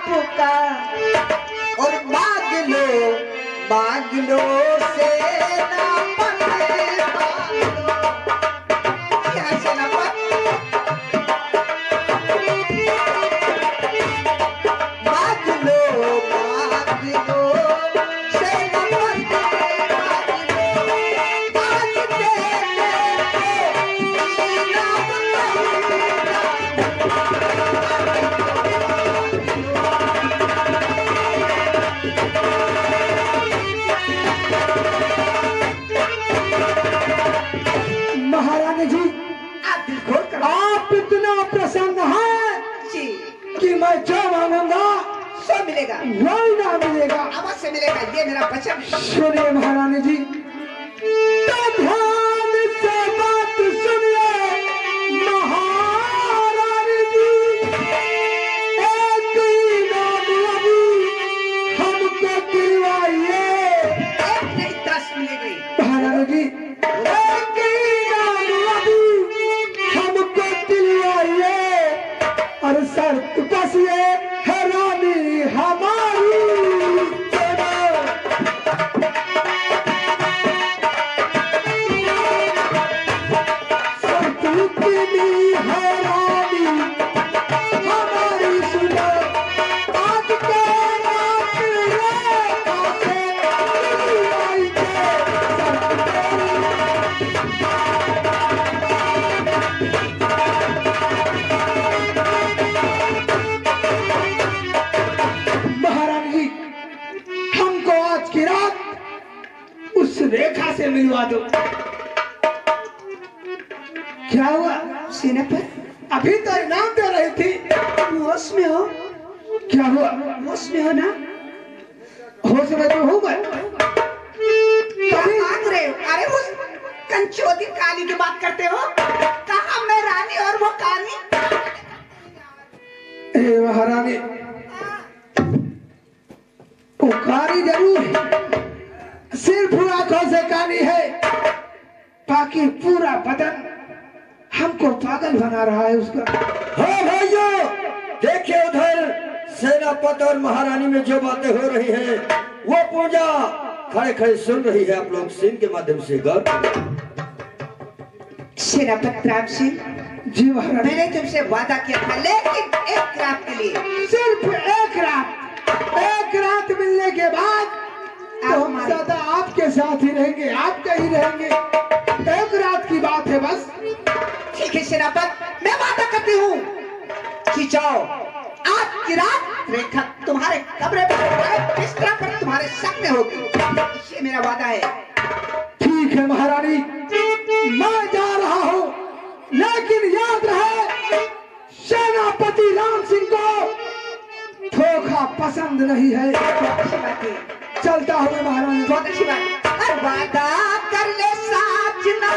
आपका और मांग लो सेनापति क्या सेनापति मांग लो सेनापति आज महारानी जी, आप इतना प्रसन्न हैं कि मैं जो मांगूंगा सो मिलेगा, वही ना मिलेगा। अवश्य मिलेगा, ये मेरा वचन। सुनिए महारानी जी, तो ध्यान से बात सुनिए महारानी जी। एक ही नाम अभी हमको दिलवाइए। एक नहीं 10 मिलेगी महारानी जी, एक ही नाम अभी हमको दिलवाइए और शर्त बस ये है रानी हमारी। शर्त इतनी है रानी हमारी, सुनो आज के रात रेखा से दिलवाइए। महारानी जी, हमको आज की रात उस रेखा से मिलवा दो। क्या हुआ सेनापति? अभी तो इनाम दे रही थी। होश में हो? क्या हुआ? होश में हो ना? होश में तो हूँ मैं। क्या मांग रहे हो? अरे उस कंचोदी काली की बात करते हो? कहा मैं रानी और वो काली? ए महारानी, वो काली जरूर है, सिर्फ आंखों से काली है, बाकी पूरा बदन हमको पागल बना रहा है उसका। हाँ भाइयों, देखिए उधर सेनापति और महारानी में जो बातें हो रही हैं, वो पूजा खड़े खड़े सुन रही है। आप लोग सीन के माध्यम से गौर करें। सेनापति राम सिंह, जी महारानी, मैंने तुमसे वादा किया था, लेकिन एक रात के लिए। सिर्फ एक रात मिलने के बाद तो हम सदा आपके साथ ही रहेंगे, आपके ही रहेंगे। एक रात की बात है बस। ठीक है सेनापति, मैं वादा करती हूँ कि जाओ आज की रात रेखा तुम्हारे कमरे पर, तुम्हारे बिस्तर पर, तुम्हारे संग में होगी। ये मेरा वादा है। ठीक है महारानी, मैं जा रहा हूँ, लेकिन याद रहे सेनापति राम सिंह को धोखा पसंद नहीं है। बहुत अच्छी बात है, चलता हूँ महारानी। बहुत अच्छी बात। और वादा कर ले साजना,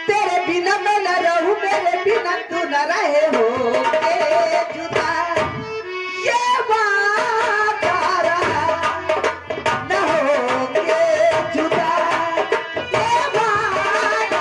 तेरे बिना मैं न रहूं, मेरे बिना तू न रहे हो जुदा। ये वादा रहा न होगे जुदा, ये वादा रहा।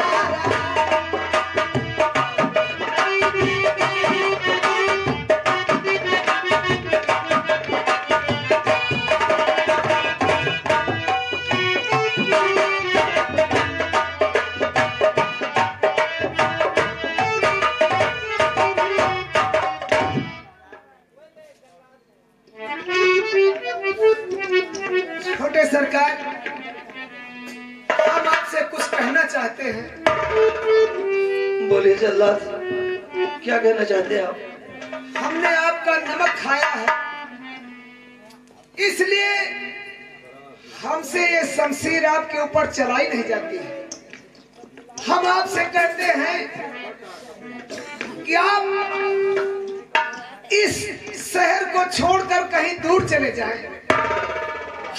छोटे सरकार, हम आपसे कुछ कहना चाहते हैं। बोलिए जल्लाद, क्या कहना चाहते हैं आप? हमने आपका नमक खाया है, इसलिए हमसे ये शमशीर आपके ऊपर चलाई नहीं जाती है। हम आपसे कहते हैं कि आप इस शहर को छोड़कर कहीं दूर चले जाएं।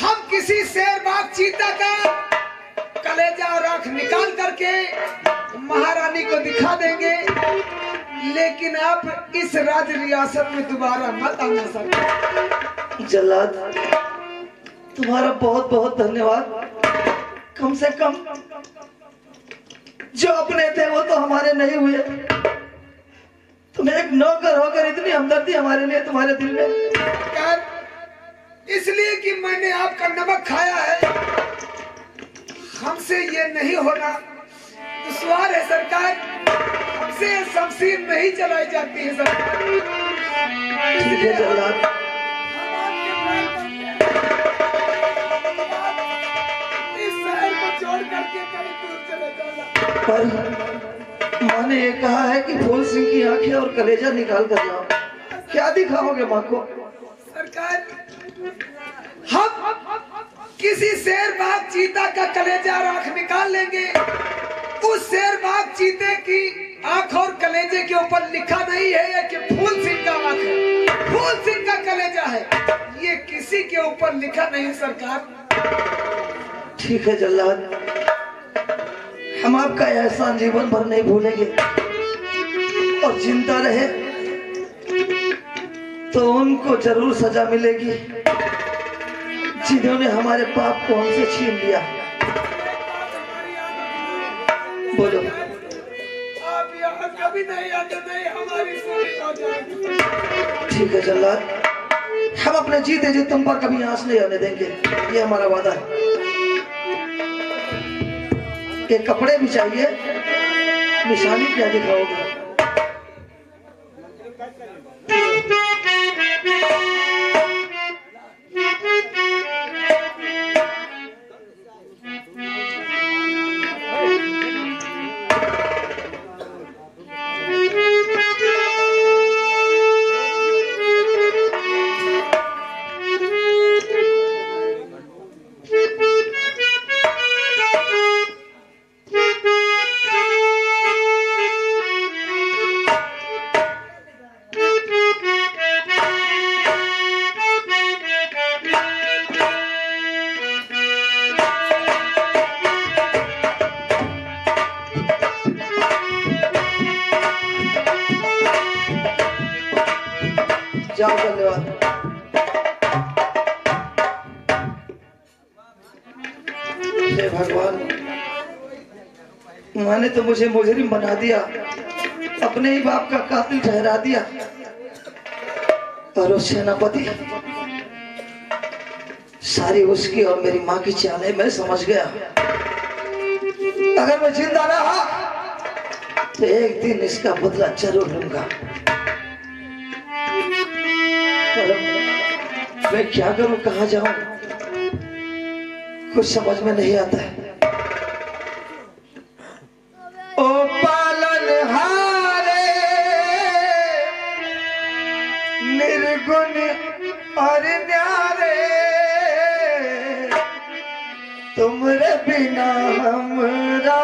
हम किसी शेर बाघ चीता का कलेजा और आंख निकाल करके महारानी को दिखा देंगे, लेकिन आप इस राज रियासत में दोबारा मत आना सकते। जल्लाद, तुम्हारा बहुत बहुत धन्यवाद। कम से कम जो अपने थे वो तो हमारे नहीं हुए। तुम एक एक नौकर होकर इतनी हमदर्दी हमारे लिए तुम्हारे दिल में? सरकार, इसलिए कि मैंने आपका नमक खाया है, हमसे ये नहीं होना दुश्वार है सरकार। हमसे ये शमशीर नहीं चलाई जाती है सरकार। ठीक है जल्लाद, हम आपके पैर पड़ते हैं। इस शहर को छोड़ करके कहीं दूर चले जाना। पर माँ ने ये कहा है कि फूल सिंह की आंखें और कलेजा निकाल कर लाओ। क्या दिखाओगे माँ को? सरकार, हम किसी शेर बाघ चीता का कलेजा और आंख निकाल लेंगे। उस शेर बाघ चीते की आंख और कलेजे के ऊपर लिखा नहीं है कि फूल सिंह का आंख है, फूल सिंह का कलेजा है, ये किसी के ऊपर लिखा नहीं सरकार। ठीक है जल्लाद, हम आपका एहसान जीवन भर नहीं भूलेंगे और जिंदा रहे तो उनको जरूर सजा मिलेगी जिन्होंने हमारे पाप को हमसे छीन लिया। बोलो। आप यहाँ कभी नहीं आते, नहीं हमारी सुनी हो जाएगी। ठीक है जल्लाद, हम अपने जीते जी तुम पर कभी आंच नहीं आने देंगे, ये हमारा वादा है। के कपड़े भी चाहिए, निशानी क्या दिखाओगे? जाओ, धन्यवाद। हे भगवान, मैंने तो मुझे मुजरिम बना दिया, अपने ही बाप का कातिल ठहरा दिया। और उस सेनापति, सारी उसकी और मेरी माँ की चालें मैं समझ गया। अगर मैं जिंदा रहा तो एक दिन इसका बदला जरूर लूंगा। मैं क्या करूं, कहां जाऊं, कुछ समझ में नहीं आता है। ओ पालनहारे निर्गुण और न्यारे, तुमरे बिना हमरा